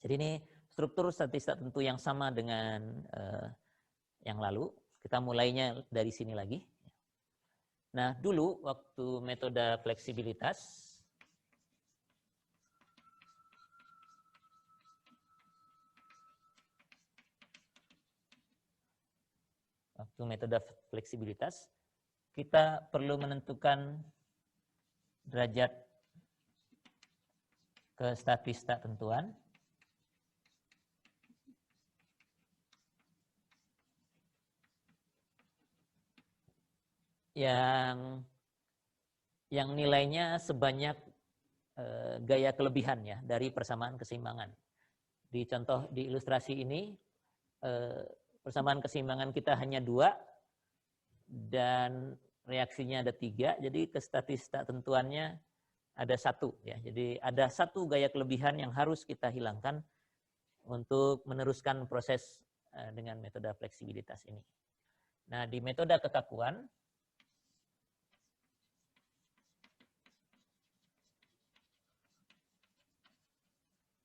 Jadi ini struktur statistik tentu yang sama dengan yang lalu. Kita mulainya dari sini lagi. Nah, dulu waktu metode fleksibilitas, kita perlu menentukan derajat ke statistik tentuan. Yang nilainya sebanyak gaya kelebihan ya dari persamaan keseimbangan. Di contoh di ilustrasi ini persamaan keseimbangan kita hanya 2 dan reaksinya ada 3, jadi ke statistik tentuannya ada 1 ya. Jadi ada 1 gaya kelebihan yang harus kita hilangkan untuk meneruskan proses dengan metode fleksibilitas ini. Nah, di metode kekakuan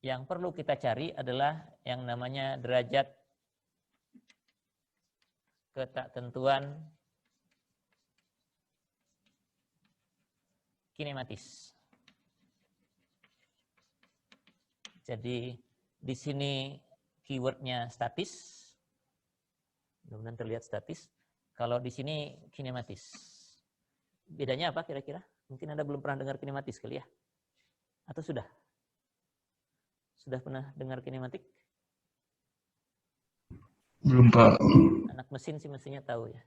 yang perlu kita cari adalah yang namanya derajat ketaktentuan kinematis. Jadi di sini keywordnya statis, mudah-mudahan terlihat statis. Kalau di sini kinematis. Bedanya apa kira-kira? Mungkin Anda belum pernah dengar kinematis kali ya? Atau sudah? Sudah pernah dengar kinematik? Belum, Pak. Anak mesin sih mestinya tahu ya.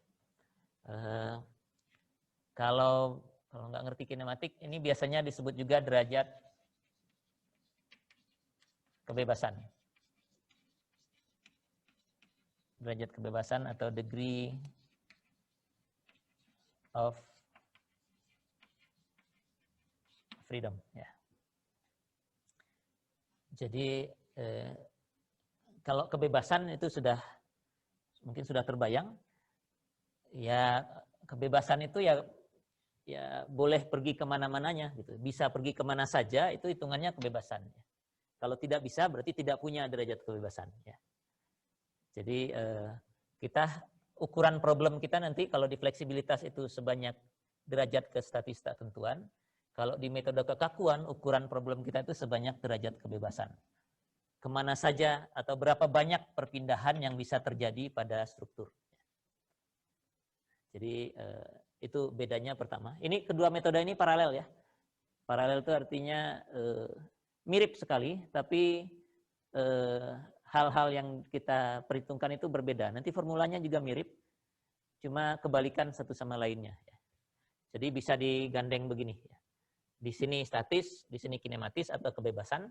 Kalau nggak ngerti kinematik, ini biasanya disebut juga derajat kebebasan. Derajat kebebasan atau degree of freedom. Ya. Jadi kalau kebebasan itu mungkin sudah terbayang. Ya kebebasan itu ya boleh pergi kemana-mananya gitu. Bisa pergi kemana saja, itu hitungannya kebebasan. Ya. Kalau tidak bisa berarti tidak punya derajat kebebasan. Ya. Jadi ukuran problem kita nanti kalau di fleksibilitas itu sebanyak derajat ke statistik tentuan. Kalau di metode kekakuan, ukuran problem kita itu sebanyak derajat kebebasan. Kemana saja atau berapa banyak perpindahan yang bisa terjadi pada struktur. Jadi itu bedanya pertama. Ini kedua metode ini paralel ya. Paralel itu artinya mirip sekali, tapi hal-hal yang kita perhitungkan itu berbeda. Nanti formulanya juga mirip, cuma kebalikan satu sama lainnya. Jadi bisa digandeng begini. Di sini statis, di sini kinematis atau kebebasan.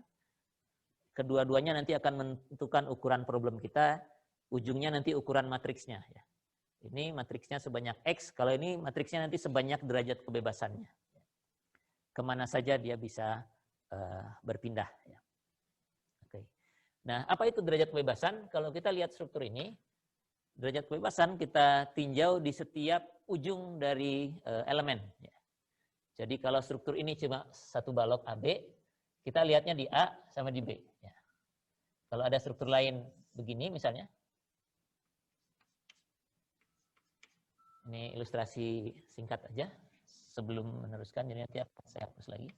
Kedua-duanya nanti akan menentukan ukuran problem kita. Ujungnya nanti ukuran matriksnya. Ya. Ini matriksnya sebanyak X. Kalau ini matriksnya nanti sebanyak derajat kebebasannya. Kemana saja dia bisa berpindah. Ya. Oke. Nah, apa itu derajat kebebasan? Kalau kita lihat struktur ini, derajat kebebasan kita tinjau di setiap ujung dari elemen. Ya. Jadi kalau struktur ini cuma satu balok AB, kita lihatnya di A sama di B. Ya. Kalau ada struktur lain begini misalnya, ini ilustrasi singkat aja sebelum meneruskan, jadi nanti saya hapus lagi.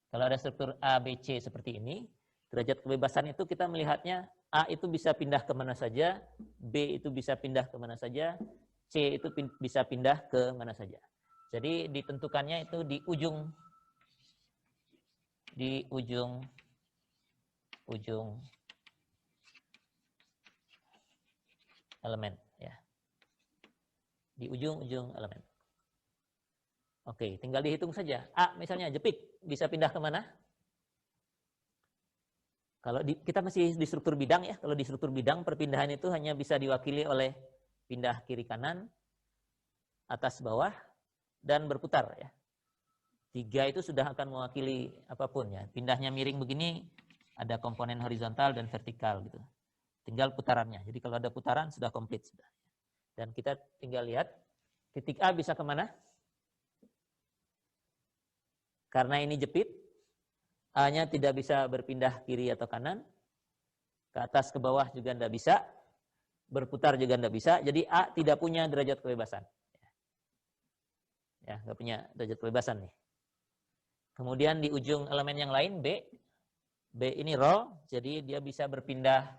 Kalau ada struktur A, B, C seperti ini, derajat kebebasan itu kita melihatnya A itu bisa pindah kemana saja, B itu bisa pindah kemana saja, C itu bisa pindah ke mana saja. Jadi ditentukannya itu di ujung elemen ya. Di ujung elemen. Oke, tinggal dihitung saja. A misalnya jepit bisa pindah kemana? Kalau kita masih di struktur bidang ya. Kalau di struktur bidang perpindahan itu hanya bisa diwakili oleh pindah kiri kanan, atas bawah, dan berputar ya. 3 itu sudah akan mewakili apapun ya. Pindahnya miring begini ada komponen horizontal dan vertikal gitu. Tinggal putarannya. Jadi kalau ada putaran sudah komplit sudah. Dan kita tinggal lihat titik A bisa kemana? Karena ini jepit, A-nya tidak bisa berpindah kiri atau kanan, ke atas ke bawah juga tidak bisa, berputar juga tidak bisa. Jadi A tidak punya derajat kebebasan. Ya, nggak punya derajat kebebasan nih. Kemudian di ujung elemen yang lain B ini roll, jadi dia bisa berpindah.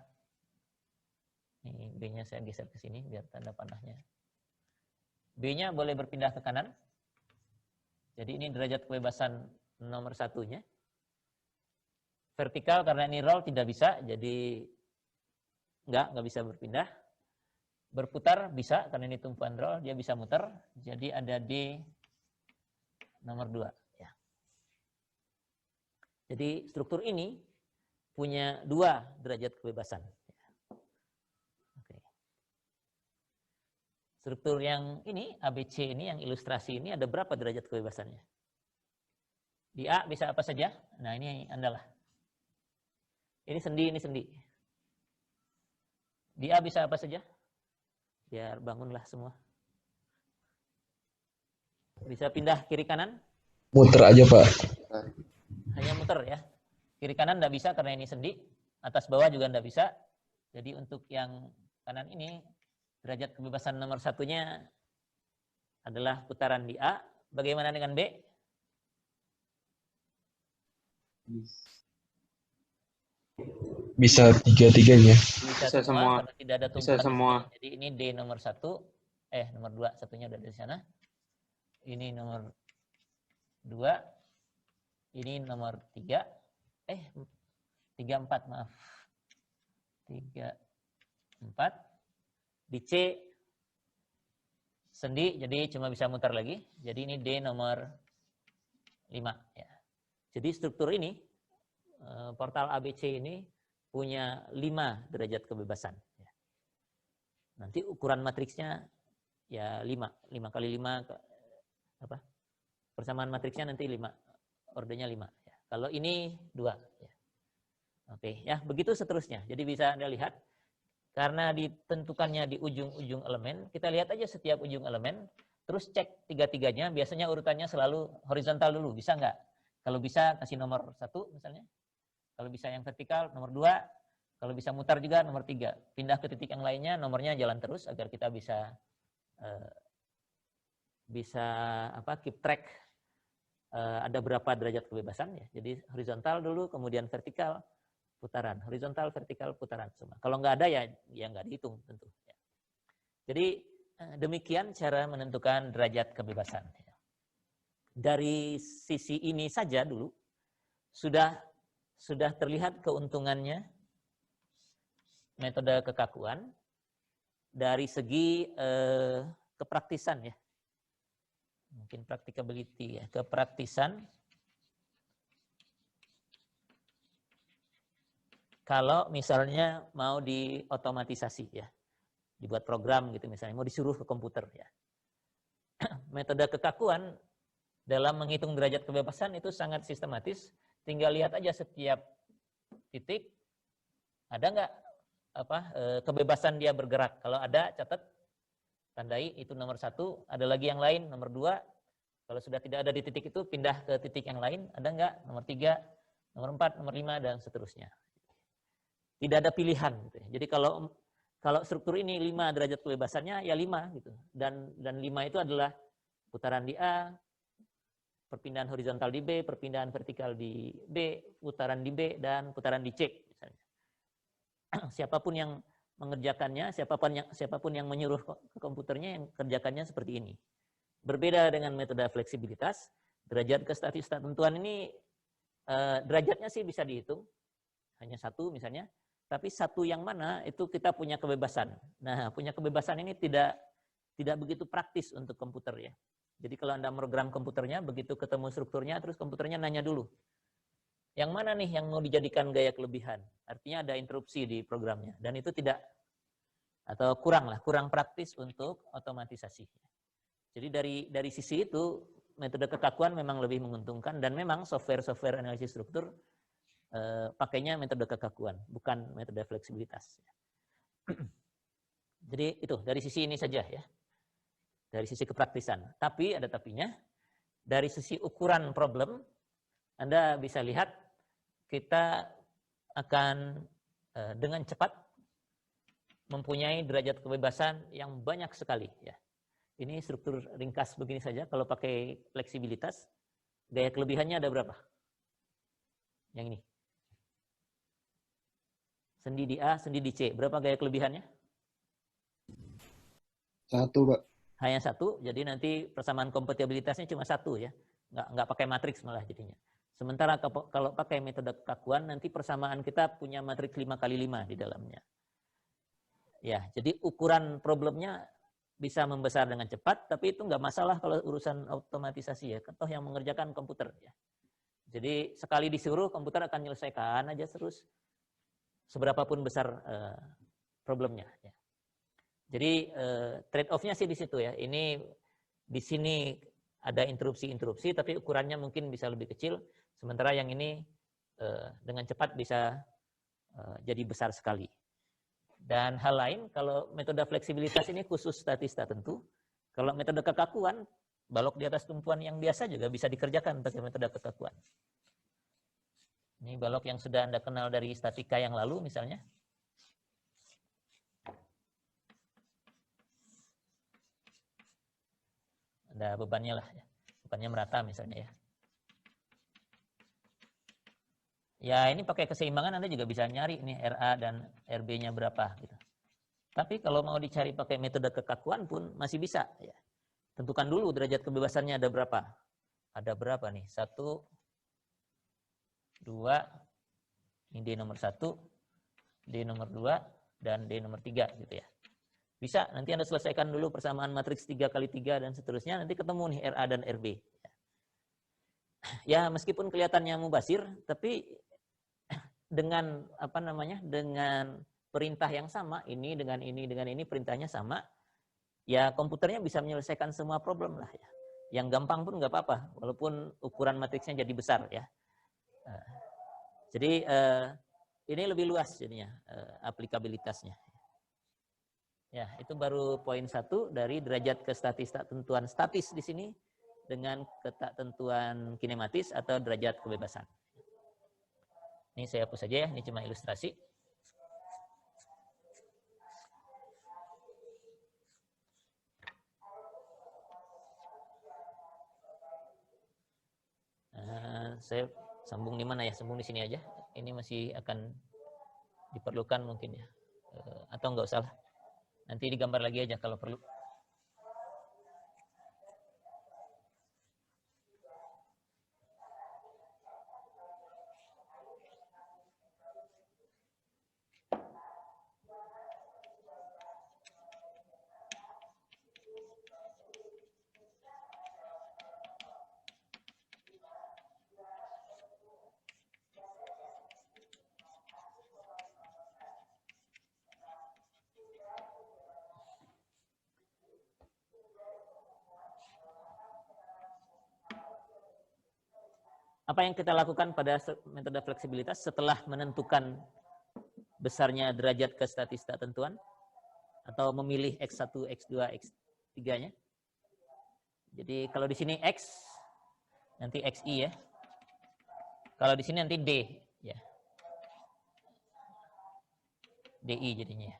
Ini B-nya saya geser ke sini biar tanda panahnya. B-nya boleh berpindah ke kanan. Jadi ini derajat kebebasan nomor satunya. Vertikal karena ini roll tidak bisa, jadi nggak bisa berpindah. Berputar bisa, karena ini tumpuan roll, dia bisa muter. Jadi ada D nomor 2. Ya. Jadi struktur ini punya 2 derajat kebebasan. Oke. Struktur yang ini, ABC ini, yang ilustrasi ini ada berapa derajat kebebasannya? Di A bisa apa saja? Nah ini andalah. Ini sendi, ini sendi. Di A bisa apa saja? Biar bangunlah semua. Bisa pindah kiri kanan? Muter aja, Pak. Hanya muter ya. Kiri kanan tidak bisa karena ini sendi. Atas bawah juga tidak bisa. Jadi untuk yang kanan ini, derajat kebebasan nomor satunya adalah putaran di A. Bagaimana dengan B? Bisa tiga-tiganya. Bisa semua. Karena tidak ada tumpuan. Bisa semua. Jadi ini D nomor 1. Nomor 2. Satunya udah dari sana. Ini nomor 2. Ini nomor 3. 3, 4, maaf. 3, 4. Di C sendi, jadi cuma bisa muter lagi. Jadi ini D nomor 5. Ya. Jadi struktur ini, portal ABC ini punya 5 derajat kebebasan. Ya. Nanti ukuran matriksnya ya 5 kali 5, persamaan matriksnya nanti 5, ordenya 5. Ya. Kalau ini 2. Ya. Oke, ya begitu seterusnya. Jadi bisa Anda lihat, karena ditentukannya di ujung-ujung elemen, kita lihat aja setiap ujung elemen, terus cek tiga-tiganya, biasanya urutannya selalu horizontal dulu, bisa nggak? Kalau bisa kasih nomor 1 misalnya, kalau bisa yang vertikal nomor 2, kalau bisa mutar juga nomor 3. Pindah ke titik yang lainnya, nomornya jalan terus agar kita bisa keep track ada berapa derajat kebebasan ya. Jadi horizontal dulu, kemudian vertikal, putaran, horizontal, vertikal, putaran semua. Kalau nggak ada ya nggak dihitung tentu. Ya. Jadi demikian cara menentukan derajat kebebasan. Dari sisi ini saja dulu sudah terlihat keuntungannya metode kekakuan dari segi kepraktisan ya. Mungkin practicability ya, kepraktisan. Kalau misalnya mau diotomatisasi ya, dibuat program gitu misalnya, mau disuruh ke komputer ya. Metode kekakuan dalam menghitung derajat kebebasan itu sangat sistematis. Tinggal lihat aja setiap titik, ada nggak kebebasan dia bergerak. Kalau ada, catat, tandai itu nomor 1. Ada lagi yang lain, nomor 2. Kalau sudah tidak ada di titik itu, pindah ke titik yang lain. Ada nggak? Nomor 3, nomor 4, nomor 5, dan seterusnya. Tidak ada pilihan gitu ya. Jadi kalau struktur ini 5 derajat kebebasannya ya 5 gitu. Dan 5 itu adalah putaran di A, perpindahan horizontal di B, perpindahan vertikal di B, putaran di B, dan putaran di C misalnya. Siapapun yang mengerjakannya, siapapun yang menyuruh ke komputernya yang kerjakannya seperti ini. Berbeda dengan metode fleksibilitas, derajat ketentuan ini derajatnya sih bisa dihitung, hanya 1 misalnya. Tapi 1 yang mana itu kita punya kebebasan. Nah, punya kebebasan ini tidak begitu praktis untuk komputer ya. Jadi kalau Anda program komputernya, begitu ketemu strukturnya, terus komputernya nanya dulu. Yang mana nih yang mau dijadikan gaya kelebihan? Artinya ada interupsi di programnya. Dan itu kurang praktis untuk otomatisasi. Jadi dari sisi itu, metode kekakuan memang lebih menguntungkan. Dan memang software analisis struktur pakainya metode kekakuan, bukan metode fleksibilitas. Jadi itu dari sisi ini saja ya, dari sisi kepraktisan. Tapi ada tapinya, dari sisi ukuran problem, Anda bisa lihat kita akan dengan cepat mempunyai derajat kebebasan yang banyak sekali. Ya. Ini struktur ringkas begini saja. Kalau pakai fleksibilitas, gaya kelebihannya ada berapa? Yang ini. Sendi di A, sendi di C. Berapa gaya kelebihannya? 1, Pak. Hanya 1, jadi nanti persamaan kompatibilitasnya cuma 1 ya. Nggak pakai matriks malah jadinya. Sementara kalau pakai metode kekakuan, nanti persamaan kita punya matriks 5x5 di dalamnya. Ya, jadi ukuran problemnya bisa membesar dengan cepat, tapi itu nggak masalah kalau urusan otomatisasi ya. Toh yang mengerjakan komputer ya. Jadi sekali disuruh komputer akan menyelesaikan aja terus seberapapun besar problemnya. Ya. Jadi trade off-nya sih di situ ya. Ini di sini ada interupsi-interupsi, tapi ukurannya mungkin bisa lebih kecil. Sementara yang ini dengan cepat bisa jadi besar sekali. Dan hal lain, kalau metode fleksibilitas ini khusus statis tak tentu. Kalau metode kekakuan, balok di atas tumpuan yang biasa juga bisa dikerjakan pakai metode kekakuan. Ini balok yang sudah Anda kenal dari statika yang lalu misalnya. Ada bebannya lah, ya. Bebannya merata misalnya ya. Ya ini pakai keseimbangan Anda juga bisa nyari nih RA dan RB-nya berapa gitu. Tapi kalau mau dicari pakai metode kekakuan pun masih bisa ya. Tentukan dulu derajat kebebasannya ada berapa. Ada berapa nih? 1, 2, ini D nomor 1, D nomor 2, dan D nomor 3 gitu ya. Bisa, nanti Anda selesaikan dulu persamaan matriks 3x3 dan seterusnya, nanti ketemu nih RA dan RB. Ya meskipun kelihatannya mubazir, tapi dengan dengan perintah yang sama, ini dengan ini perintahnya sama, ya komputernya bisa menyelesaikan semua problem lah ya. Yang gampang pun nggak apa-apa, walaupun ukuran matriksnya jadi besar ya. Jadi ini lebih luas jadinya aplikabilitasnya. Ya, itu baru poin 1 dari derajat tentuan statis di sini dengan ketentuan kinematis atau derajat kebebasan. Ini saya hapus saja ya, ini cuma ilustrasi. Saya sambung di mana ya? Sambung di sini aja. Ini masih akan diperlukan mungkin ya. Atau enggak usah lah. Nanti digambar lagi aja kalau perlu. Apa yang kita lakukan pada metode fleksibilitas setelah menentukan besarnya derajat ke statis tak tentuan atau memilih X1, X2, X3-nya. Jadi kalau di sini X, nanti XI ya. Kalau di sini nanti D ya. DI jadinya ya.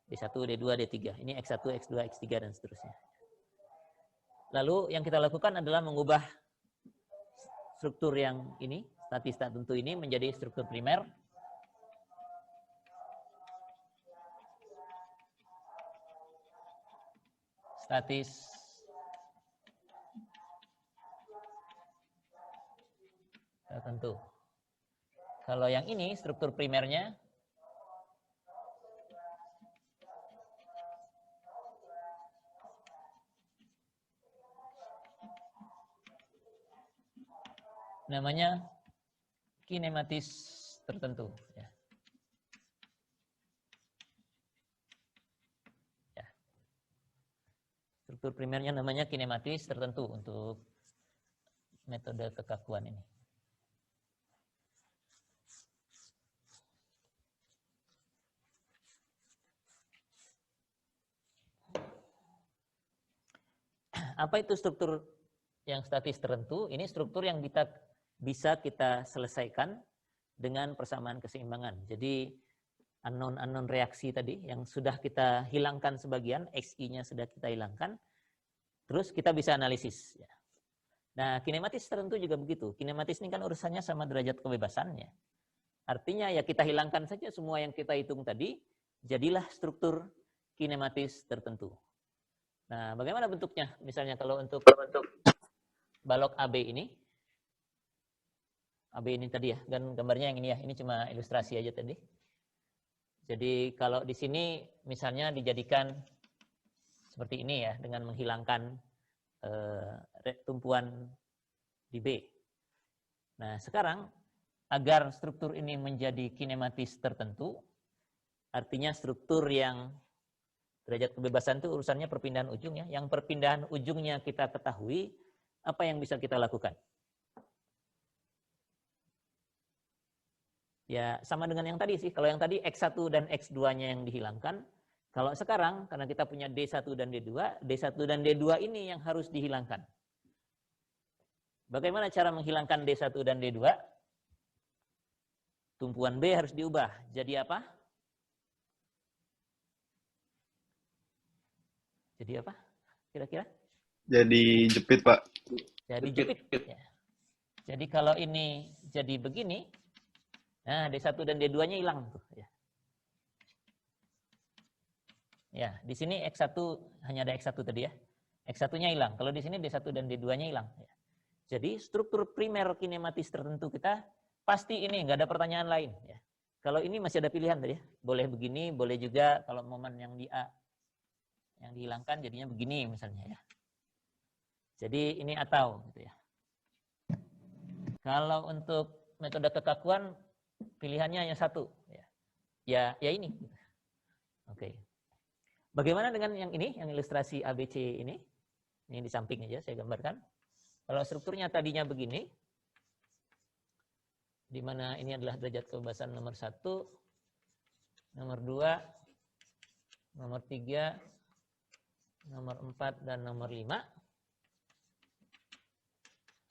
D1, D2, D3. Ini X1, X2, X3 dan seterusnya. Lalu yang kita lakukan adalah mengubah struktur yang ini, statis tak tentu ini menjadi struktur primer. Statis tak tentu. Kalau yang ini struktur primernya namanya kinematis tertentu ya. Ya. Struktur primernya namanya kinematis tertentu untuk metode kekakuan ini. Apa itu struktur yang statis tertentu? Ini struktur yang bisa kita selesaikan dengan persamaan keseimbangan. Jadi unknown reaksi tadi yang sudah kita hilangkan sebagian, XI-nya sudah kita hilangkan, terus kita bisa analisis. Nah, kinematis tertentu juga begitu. Kinematis ini kan urusannya sama derajat kebebasannya. Artinya ya kita hilangkan saja semua yang kita hitung tadi, jadilah struktur kinematis tertentu. Nah, bagaimana bentuknya? Misalnya kalau untuk balok AB ini tadi ya, dan gambarnya yang ini ya, ini cuma ilustrasi aja tadi. Jadi kalau di sini misalnya dijadikan seperti ini ya, dengan menghilangkan tumpuan di B. Nah, sekarang agar struktur ini menjadi kinematis tertentu, artinya struktur yang derajat kebebasan itu urusannya perpindahan ujung ya. Yang perpindahan ujungnya kita ketahui, apa yang bisa kita lakukan? Ya sama dengan yang tadi sih. Kalau yang tadi X1 dan X2-nya yang dihilangkan. Kalau sekarang, karena kita punya D1 dan D2, D1 dan D2 ini yang harus dihilangkan. Bagaimana cara menghilangkan D1 dan D2? Tumpuan B harus diubah. Jadi apa? Jadi apa? Kira-kira? Jadi jepit, Pak. Jadi jepit. Ya. Jadi kalau ini jadi begini, nah D1 dan D2-nya hilang tuh. Ya, di sini X1 hanya ada X1 tadi ya. X1-nya hilang. Kalau di sini D1 dan D2-nya hilang. Ya. Jadi struktur primer kinematis tertentu kita pasti ini, nggak ada pertanyaan lain. Ya. Kalau ini masih ada pilihan tadi ya. Boleh begini, boleh juga kalau momen yang di A yang dihilangkan jadinya begini misalnya ya. Jadi ini atau gitu ya. Kalau untuk metode kekakuan pilihannya hanya satu ya ini. Oke. Bagaimana dengan yang ini, yang ilustrasi ABC ini? Ini di samping aja saya gambarkan. Kalau strukturnya tadinya begini, di mana ini adalah derajat kebebasan nomor 1, nomor 2, nomor 3, nomor 4, dan nomor 5.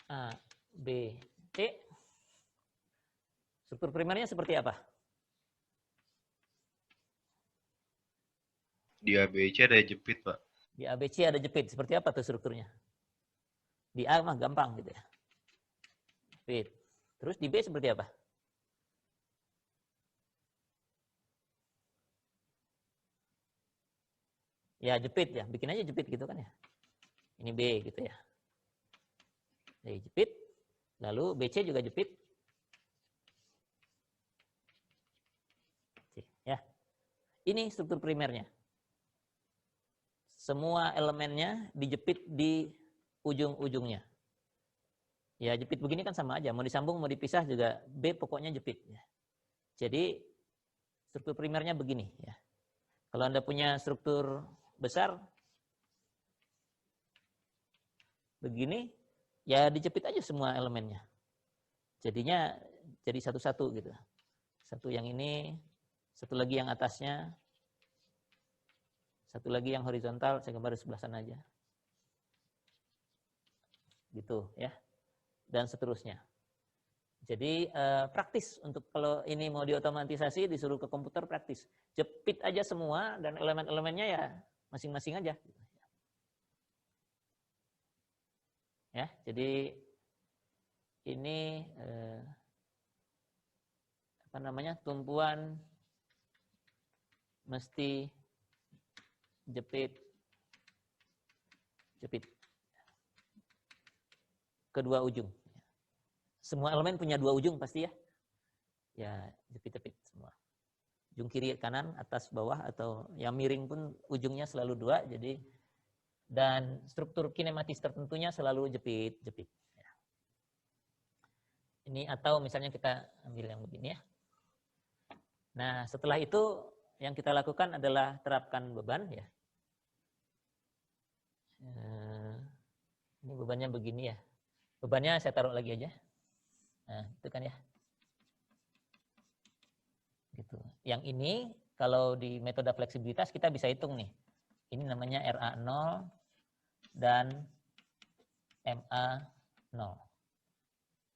A, B, C. Struktur primernya seperti apa? Di ABC ada jepit, Pak. Di ABC ada jepit. Seperti apa tuh strukturnya? Di A mah gampang gitu ya. Jepit. Terus di B seperti apa? Ya jepit ya. Bikin aja jepit gitu kan ya. Ini B gitu ya. Jadi jepit. Lalu BC juga jepit. Ya. Ini struktur primernya. Semua elemennya dijepit di ujung-ujungnya. Ya jepit begini kan sama aja. Mau disambung, mau dipisah juga B pokoknya jepit. Ya. Jadi struktur primernya begini. Ya. Kalau Anda punya struktur besar begini, ya dijepit aja semua elemennya. Jadinya jadi satu-satu gitu. Satu yang ini, satu lagi yang atasnya, satu lagi yang horizontal, saya gambar di sebelah sana aja. Gitu ya. Dan seterusnya. Jadi praktis untuk kalau ini mau diotomatisasi disuruh ke komputer praktis. Jepit aja semua dan elemen-elemennya ya masing-masing aja. Ya, jadi ini apa namanya? Tumpuan mesti jepit kedua ujung. Semua elemen punya dua ujung pasti ya. Ya, jepit-jepit semua. Ujung kiri, kanan, atas, bawah, atau yang miring pun ujungnya selalu dua. Jadi dan struktur kinematis tertentunya selalu jepit-jepit. Ya. Ini atau misalnya kita ambil yang begini ya. Nah, setelah itu yang kita lakukan adalah terapkan beban ya. Ini bebannya begini ya. Bebannya saya taruh lagi aja. Nah, itu kan ya. Gitu. Yang ini kalau di metode fleksibilitas kita bisa hitung nih. Ini namanya RA0 dan MA0.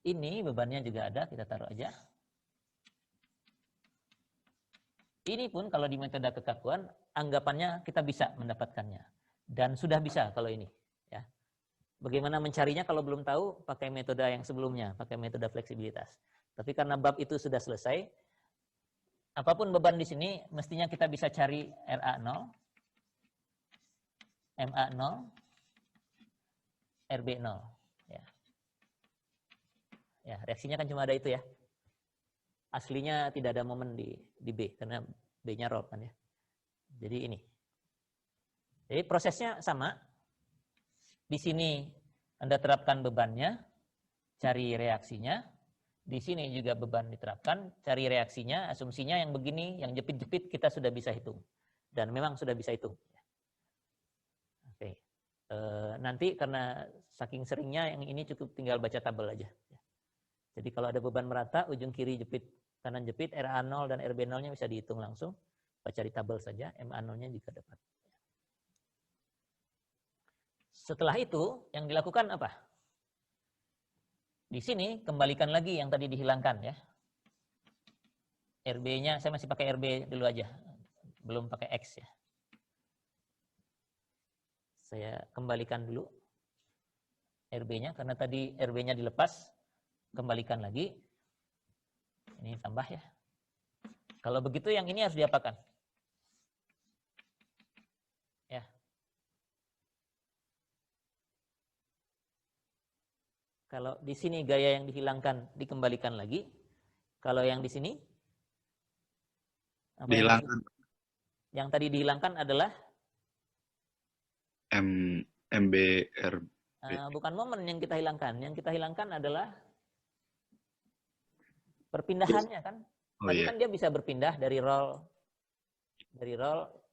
Ini bebannya juga ada, kita taruh aja. Ini pun kalau di metode kekakuan, anggapannya kita bisa mendapatkannya. Dan sudah bisa kalau ini. Ya. Bagaimana mencarinya kalau belum tahu, pakai metode yang sebelumnya, pakai metode fleksibilitas. Tapi karena bab itu sudah selesai, apapun beban di sini, mestinya kita bisa cari RA0, MA0, RB0. Ya. Ya, reaksinya kan cuma ada itu ya. Aslinya tidak ada momen di B, karena B-nya roll kan ya. Jadi ini. Jadi prosesnya sama. Di sini Anda terapkan bebannya, cari reaksinya. Di sini juga beban diterapkan, cari reaksinya, asumsinya yang begini, yang jepit-jepit kita sudah bisa hitung. Dan memang sudah bisa hitung. Oke. Nanti karena saking seringnya yang ini cukup tinggal baca tabel aja. Jadi kalau ada beban merata, ujung kiri jepit, kanan jepit, RA0 dan RB0-nya bisa dihitung langsung. Cari tabel saja, MA0-nya juga dapat. Setelah itu, yang dilakukan apa? Di sini, kembalikan lagi yang tadi dihilangkan ya. RB-nya, saya masih pakai RB dulu aja. Belum pakai X ya. Saya kembalikan dulu RB-nya, karena tadi RB-nya dilepas. Kembalikan lagi. Ini tambah ya. Kalau begitu yang ini harus diapakan? Ya. Kalau di sini gaya yang dihilangkan dikembalikan lagi. Kalau yang di sini apa Dihilangkan. yang tadi dihilangkan adalah MBR. Bukan momen yang kita hilangkan. Yang kita hilangkan adalah perpindahannya kan. Oh, Tadi iya. kan dia bisa berpindah dari roll.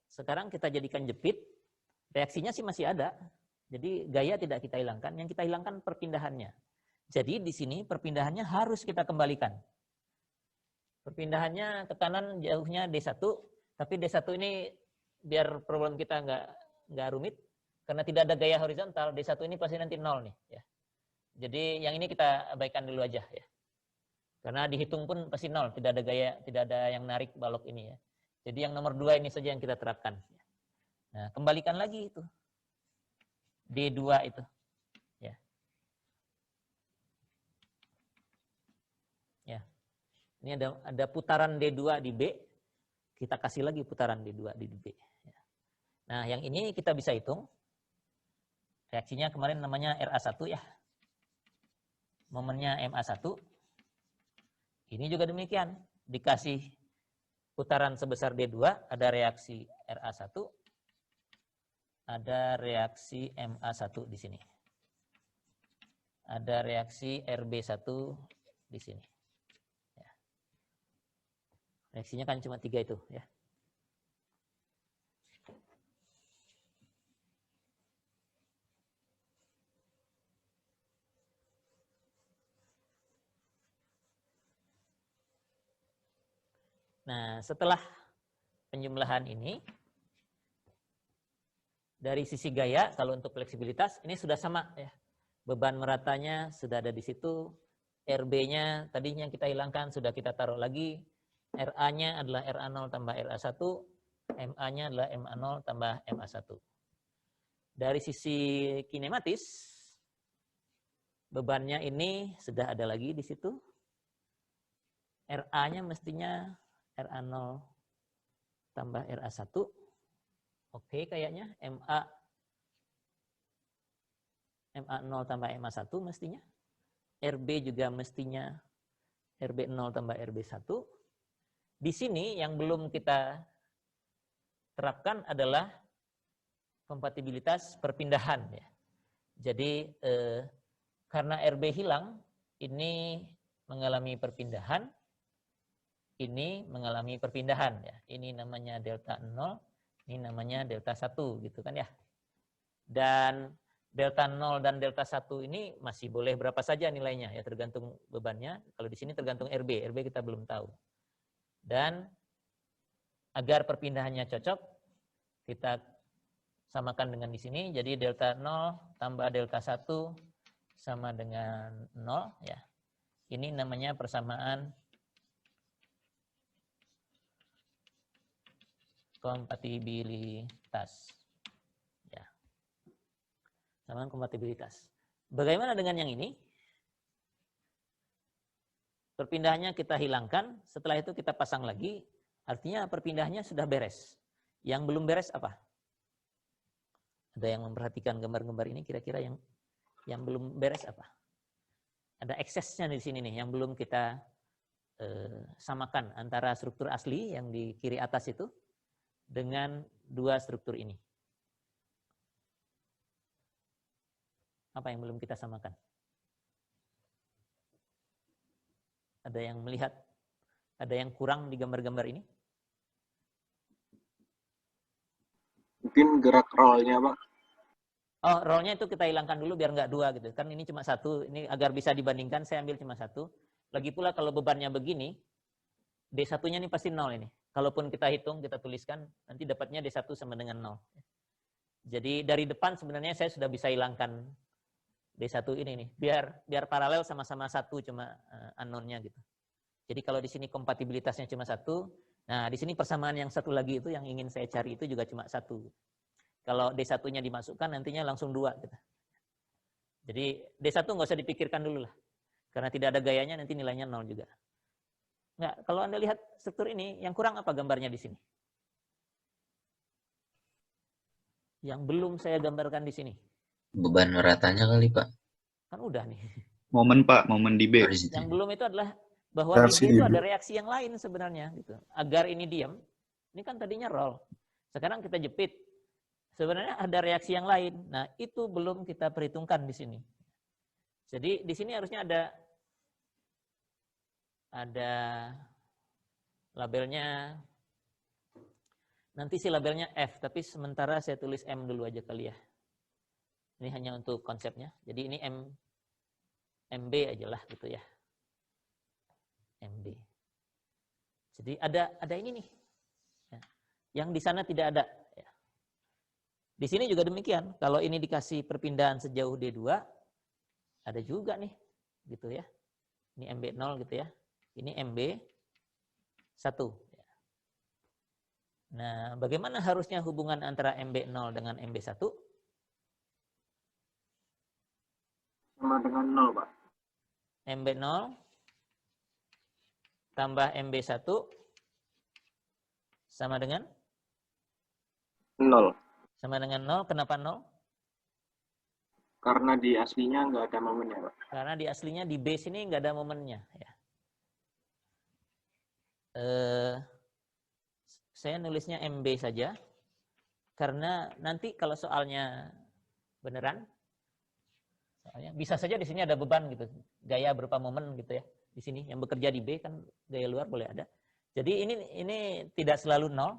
Sekarang kita jadikan jepit. Reaksinya sih masih ada. Jadi gaya tidak kita hilangkan. Yang kita hilangkan perpindahannya. Jadi di sini perpindahannya harus kita kembalikan. Perpindahannya ke kanan jauhnya D1. Tapi D1 ini biar problem kita nggak rumit. Karena tidak ada gaya horizontal, D1 ini pasti nanti 0 nih. Ya. Jadi yang ini kita abaikan dulu aja ya. Karena dihitung pun pasti 0, tidak ada gaya, tidak ada yang narik balok ini ya. Jadi yang nomor 2 ini saja yang kita terapkan. Nah, kembalikan lagi itu. D2 itu. Ya. Ya. Ini ada putaran D2 di B. Kita kasih lagi putaran D2 di B. Ya. Nah, yang ini kita bisa hitung. Reaksinya kemarin namanya RA1 ya. Momennya MA1. Ini juga demikian. Dikasih putaran sebesar D2, ada reaksi RA1, ada reaksi MA1 di sini. Ada reaksi RB1 di sini. Ya. Reaksinya kan cuma 3 itu ya. Nah, setelah penjumlahan ini, dari sisi gaya, kalau untuk fleksibilitas, ini sudah sama ya. Beban meratanya sudah ada di situ. RB-nya tadinya yang kita hilangkan, sudah kita taruh lagi. RA-nya adalah RA0 tambah RA1. MA-nya adalah MA0 tambah MA1. Dari sisi kinematis, bebannya ini sudah ada lagi di situ. RA-nya mestinya RA0 tambah RA1. Oke kayaknya. MA0 tambah MA1 mestinya. RB juga mestinya RB0 tambah RB1. Di sini yang belum kita terapkan adalah kompatibilitas perpindahan. Ya. Jadi karena RB hilang, ini mengalami perpindahan. Ini mengalami perpindahan ya. Ini namanya delta 0, ini namanya delta 1 gitu kan ya. Dan delta 0 dan delta 1 ini masih boleh berapa saja nilainya ya, tergantung bebannya. Kalau di sini tergantung RB kita belum tahu. Dan agar perpindahannya cocok, kita samakan dengan di sini. Jadi delta 0 tambah delta 1 sama dengan 0 ya. Ini namanya persamaan kompatibilitas. Ya. Sama dengan kompatibilitas. Bagaimana dengan yang ini? Perpindahannya kita hilangkan, setelah itu kita pasang lagi, artinya perpindahannya sudah beres. Yang belum beres apa? Ada yang memperhatikan gambar-gambar ini, kira-kira yang belum beres apa? Ada eksesnya di sini nih, yang belum kita samakan antara struktur asli yang di kiri atas itu dengan dua struktur ini. Apa yang belum kita samakan? Ada yang melihat, ada yang kurang di gambar-gambar ini? Mungkin gerak rollnya, Pak. Oh, rollnya itu kita hilangkan dulu biar nggak dua gitu. Kan ini cuma satu, ini agar bisa dibandingkan saya ambil cuma satu. Lagi pula kalau bebannya begini, D1-nya ini pasti 0 ini. Kalaupun kita hitung, kita tuliskan, nanti dapatnya D1 sama dengan 0. Jadi dari depan sebenarnya saya sudah bisa hilangkan D1 ini nih, biar paralel sama-sama satu cuma unknown-nya gitu. Jadi kalau di sini kompatibilitasnya cuma satu, nah di sini persamaan yang satu lagi itu yang ingin saya cari itu juga cuma satu. Kalau D1-nya dimasukkan nantinya langsung 2 gitu. Jadi D1 nggak usah dipikirkan dulu lah. Karena tidak ada gayanya nanti nilainya 0 juga. Nggak, kalau Anda lihat struktur ini, yang kurang apa gambarnya di sini? Yang belum saya gambarkan di sini. Beban ratanya kali, Pak. Kan udah nih. Momen Pak, momen di B. Yang belum itu adalah bahwa di B itu ada reaksi yang lain sebenarnya gitu. Agar ini diam. Ini kan tadinya roll. Sekarang kita jepit. Sebenarnya ada reaksi yang lain. Nah, itu belum kita perhitungkan di sini. Jadi di sini harusnya ada labelnya. Nanti si labelnya F, tapi sementara saya tulis M dulu aja kali ya. Ini hanya untuk konsepnya. Jadi ini MB aja lah gitu ya. MB. Jadi ada ini nih. Ya. Yang di sana tidak ada. Ya. Di sini juga demikian. Kalau ini dikasih perpindahan sejauh D2, ada juga nih. Gitu ya. Ini MB0 gitu ya. Ini MB1. Nah, bagaimana harusnya hubungan antara MB0 dengan MB1? Sama dengan 0, Pak. MB0 tambah MB1 sama dengan? 0. Sama dengan 0. Kenapa 0? Karena di aslinya nggak ada momennya, Pak. Karena di aslinya di B sini nggak ada momennya. Ya. Saya nulisnya MB saja. Karena nanti kalau soalnya beneran, soalnya bisa saja di sini ada beban gitu. Gaya berupa momen gitu ya. Di sini yang bekerja di B kan gaya luar boleh ada. Jadi ini tidak selalu 0,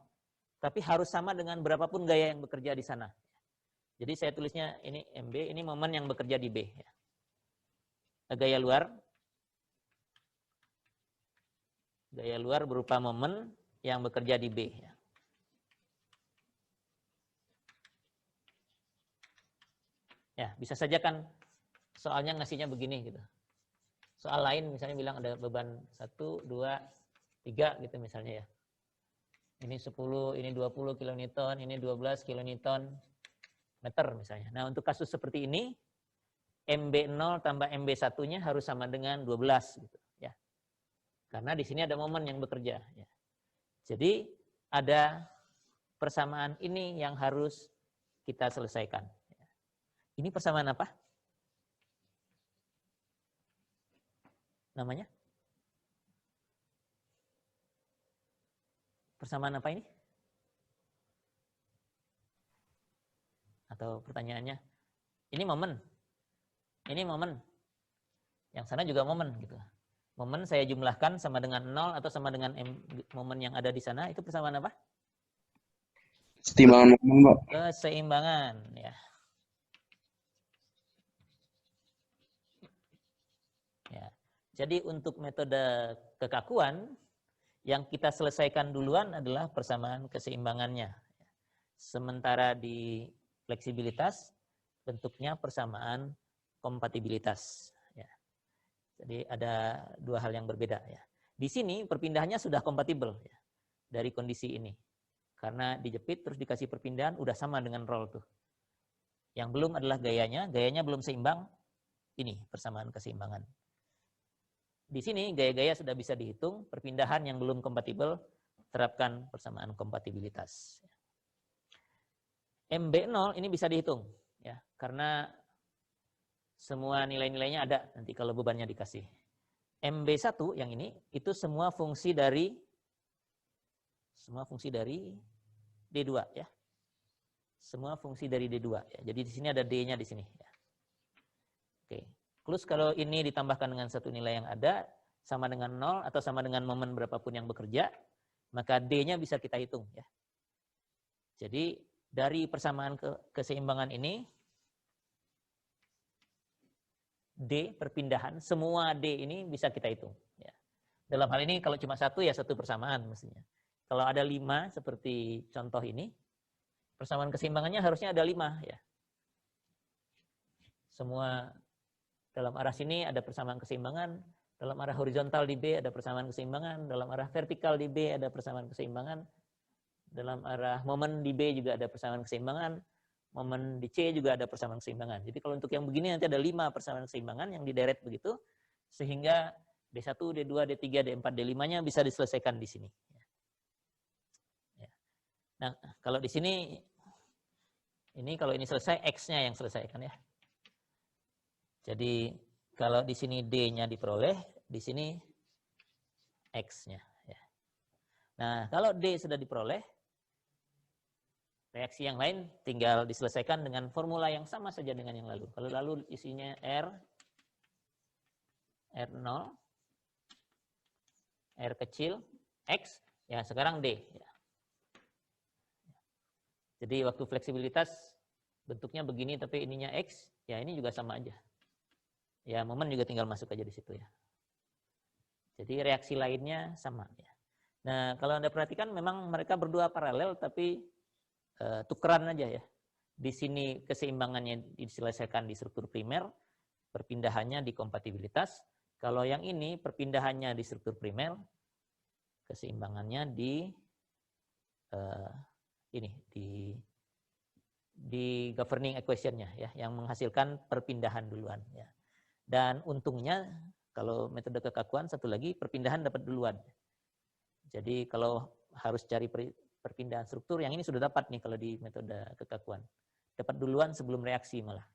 tapi harus sama dengan berapapun gaya yang bekerja di sana. Jadi saya tulisnya ini MB, ini momen yang bekerja di B. Ya. Gaya luar berupa momen yang bekerja di B. Ya. Ya, bisa saja kan soalnya ngasihnya begini gitu. Soal lain misalnya bilang ada beban 1, 2, 3 gitu misalnya ya. Ini 10, ini 20 kilonewton, ini 12 kilonewton meter misalnya. Nah, untuk kasus seperti ini MB0 tambah MB1-nya harus sama dengan 12 gitu ya. Karena di sini ada momen yang bekerja ya. Jadi ada persamaan ini yang harus kita selesaikan. Ini persamaan apa? Namanya? Persamaan apa ini? Atau pertanyaannya, ini momen. Ini momen. Yang sana juga momen gitu. Momen saya jumlahkan sama dengan 0 atau sama dengan momen yang ada di sana, itu persamaan apa? Keseimbangan momen, Pak. Keseimbangan, ya. Ya. Jadi untuk metode kekakuan, yang kita selesaikan duluan adalah persamaan keseimbangannya. Sementara di fleksibilitas, bentuknya persamaan kompatibilitas. Ya. Jadi ada dua hal yang berbeda. Ya. Di sini perpindahannya sudah kompatibel ya, dari kondisi ini. Karena dijepit terus dikasih perpindahan udah sama dengan roll tuh. Yang belum adalah gayanya belum seimbang. Ini persamaan keseimbangan. Di sini gaya-gaya sudah bisa dihitung, perpindahan yang belum kompatibel terapkan persamaan kompatibilitas. MB0 ini bisa dihitung ya, karena semua nilai-nilainya ada nanti kalau bebannya dikasih. MB1 yang ini itu semua fungsi dari D2 ya. Semua fungsi dari D2 ya. Jadi di sini ada D-nya di sini ya. Oke. Plus kalau ini ditambahkan dengan satu nilai yang ada sama dengan 0 atau sama dengan momen berapapun yang bekerja, maka D-nya bisa kita hitung ya. Jadi dari persamaan keseimbangan ini D perpindahan, semua D ini bisa kita hitung. Ya. Dalam hal ini kalau cuma satu ya satu persamaan mestinya. Kalau ada 5 seperti contoh ini, persamaan keseimbangannya harusnya ada 5 ya. Semua dalam arah sini ada persamaan keseimbangan, dalam arah horizontal di B ada persamaan keseimbangan, dalam arah vertikal di B ada persamaan keseimbangan, dalam arah momen di B juga ada persamaan keseimbangan, momen di C juga ada persamaan keseimbangan. Jadi kalau untuk yang begini nanti ada 5 persamaan keseimbangan yang dideret begitu, sehingga D1, D2, D3, D4, D5-nya bisa diselesaikan di sini. Nah, kalau di sini, kalau ini selesai, X-nya yang selesaikan ya. Jadi kalau di sini D-nya diperoleh, di sini X-nya. Ya. Nah, kalau D sudah diperoleh, reaksi yang lain tinggal diselesaikan dengan formula yang sama saja dengan yang lalu. Kalau lalu isinya R0, R kecil, X, ya sekarang D. Ya. Jadi waktu fleksibilitas bentuknya begini tapi ininya X, ya ini juga sama aja. Ya momen juga tinggal masuk aja di situ ya. Jadi reaksi lainnya sama ya. Nah kalau Anda perhatikan memang mereka berdua paralel tapi tukeran aja ya. Di sini keseimbangannya diselesaikan di struktur primer, perpindahannya di kompatibilitas. Kalau yang ini perpindahannya di struktur primer, keseimbangannya di di governing equation-nya ya, yang menghasilkan perpindahan duluan ya. Dan untungnya kalau metode kekakuan satu lagi perpindahan dapat duluan. Jadi kalau harus cari perpindahan struktur yang ini sudah dapat nih kalau di metode kekakuan. Dapat duluan sebelum reaksi malah.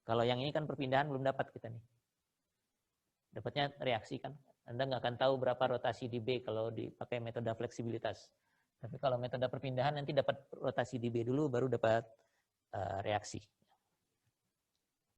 Kalau yang ini kan perpindahan belum dapat kita nih. Dapatnya reaksi kan. Anda nggak akan tahu berapa rotasi di B kalau dipakai metode fleksibilitas. Tapi kalau metode perpindahan nanti dapat rotasi di B dulu baru dapat reaksi.